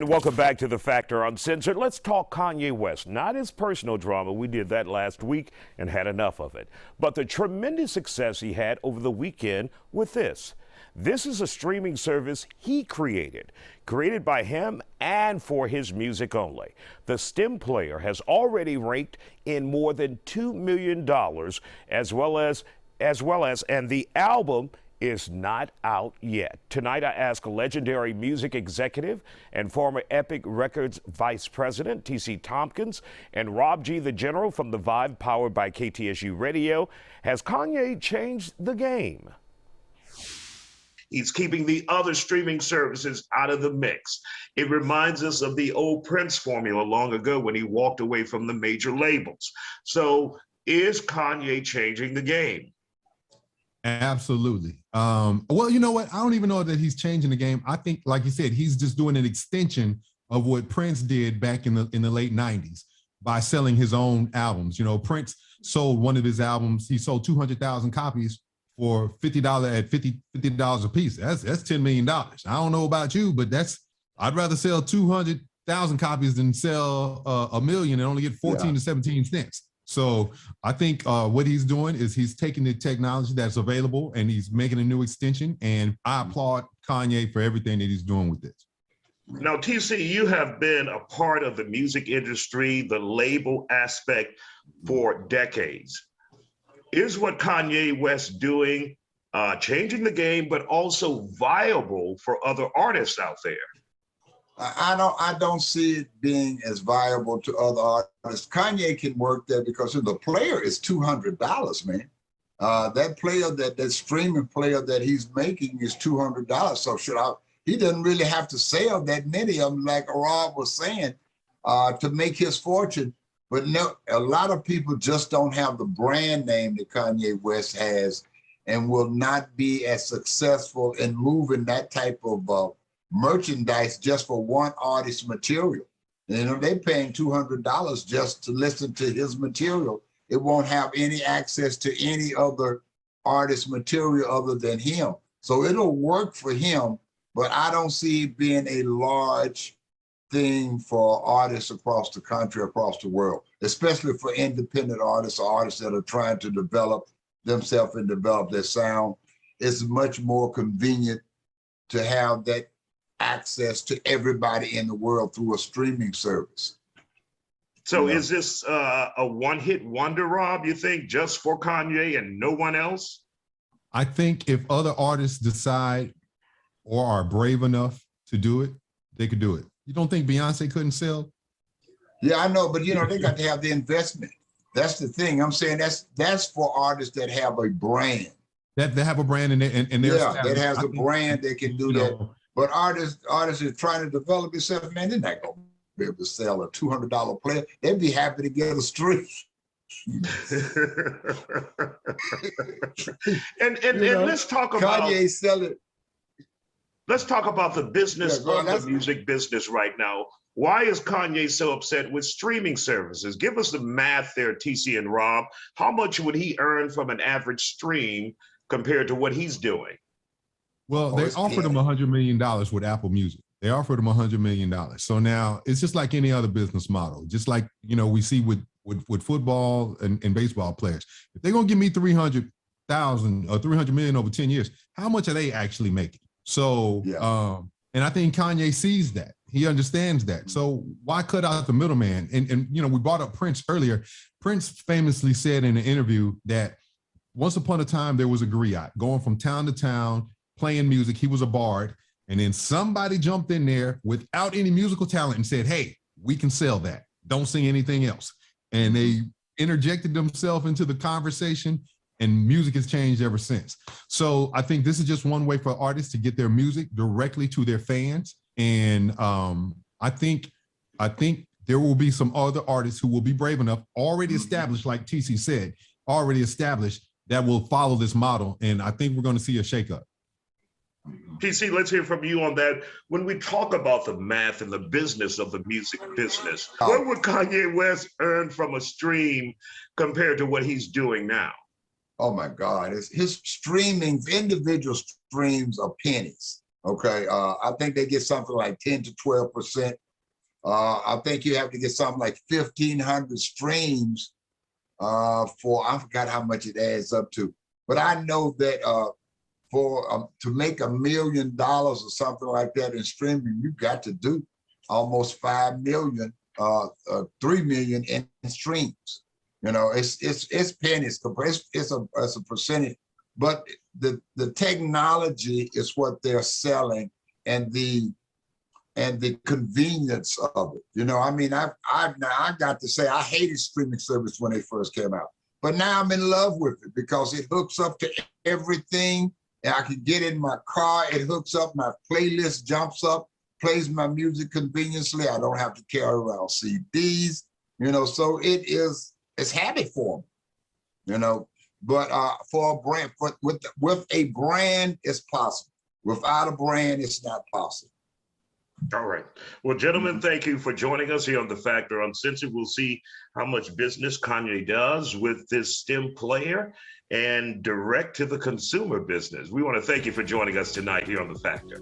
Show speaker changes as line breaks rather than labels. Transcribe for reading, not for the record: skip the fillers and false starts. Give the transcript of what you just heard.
Welcome back to The Factor Uncensored. Let's talk Kanye West. Not his personal drama. We did that last week and had enough of it. But the tremendous success he had over the weekend with this. This is a streaming service he created by him and for his music only. The STEM player has already raked in more than $2 million and the album is not out yet. Tonight, I ask legendary music executive and former Epic Records vice president, T.C. Tompkins, and Rob G. the General from The Vibe, powered by KTSU Radio. Has Kanye changed the game?
He's keeping the other streaming services out of the mix. It reminds us of the old Prince formula long ago when he walked away from the major labels. So is Kanye changing the game?
Absolutely. Well, you know what? I don't even know that he's changing the game. I think, like you said, he's just doing an extension of what Prince did back in the late 90s by selling his own albums. You know, Prince sold one of his albums. He sold 200,000 copies for $50 at $50 a piece. That's $10 million. I don't know about you, but I'd rather sell 200,000 copies than sell a million and only get 14 to 17 cents. So I think what he's doing is he's taking the technology that's available and he's making a new extension. And I applaud Kanye for everything that he's doing with this.
Now, TC, you have been a part of the music industry, the label aspect for decades. Is what Kanye West doing changing the game, but also viable for other artists out there?
I don't see it being as viable to other artists. Kanye can work there because the player is $200, man. That streaming player that he's making is $200. So he doesn't really have to sell that many of them, like Rob was saying, to make his fortune. But no, a lot of people just don't have the brand name that Kanye West has and will not be as successful in moving that type of merchandise just for one artist's material. You know, they're paying $200 just to listen to his material. It won't have any access to any other artist's material other than him. So it'll work for him, but I don't see it being a large thing for artists across the country, across the world, especially for independent artists or artists that are trying to develop themselves and develop their sound. It's much more convenient to have that access to everybody in the world through a streaming service.
So is this a one-hit wonder, Rob, you think, just for Kanye and no one else?
I think if other artists decide or are brave enough to do it, they could do it. You don't think Beyonce couldn't sell?
Yeah, I know, but they got to have the investment. That's the thing. I'm saying that's for artists that have a brand.
That they have a brand and
that has a brand, they can do that. But artists are trying to develop themselves, man, they're not going to be able to sell a $200 player. They'd be happy to get a stream.
and let's talk about
Kanye selling.
Let's talk about the business of the music business right now. Why is Kanye so upset with streaming services? Give us the math there, TC and Rob. How much would he earn from an average stream compared to what he's doing?
Well, they offered him $100 million with Apple Music. They offered him $100 million. So now it's just like any other business model. Just like, we see with football and baseball players. If they're going to give me 300,000 or 300 million over 10 years, how much are they actually making? So, and I think Kanye sees that. He understands that. So why cut out the middleman? And we brought up Prince earlier. Prince famously said in an interview that once upon a time, there was a griot going from town to town, playing music. He was a bard. And then somebody jumped in there without any musical talent and said, hey, we can sell that. Don't sing anything else. And they interjected themselves into the conversation, and music has changed ever since. So I think this is just one way for artists to get their music directly to their fans. And I think there will be some other artists who will be brave enough, already established, like TC said, already established, that will follow this model. And I think we're going to see a shakeup.
TC, let's hear from you on that. When we talk about the math and the business of the music business, what would Kanye West earn from a stream compared to what he's doing now?
Oh my God, his streamings, individual streams are pennies. Okay, I think they get something like 10 to 12%. I think you have to get something like 1,500 streams for, I forgot how much it adds up to, but I know that for to make $1 million or something like that in streaming, you got to do almost 5 million, 3 million in streams. You know, it's pennies. It's a percentage, but the technology is what they're selling, and the convenience of it. You know, I mean, I got to say, I hated streaming service when they first came out, but now I'm in love with it because it hooks up to everything. And I can get in my car, it hooks up, my playlist jumps up, plays my music conveniently. I don't have to carry around CDs, you know, so it's habit form, you know, but for a brand, with a brand, it's possible. Without a brand, it's not possible.
All right. Well, gentlemen, thank you for joining us here on The Factor Uncensored. We'll see how much business Kanye does with this STEM player and direct to the consumer business. We want to thank you for joining us tonight here on The Factor.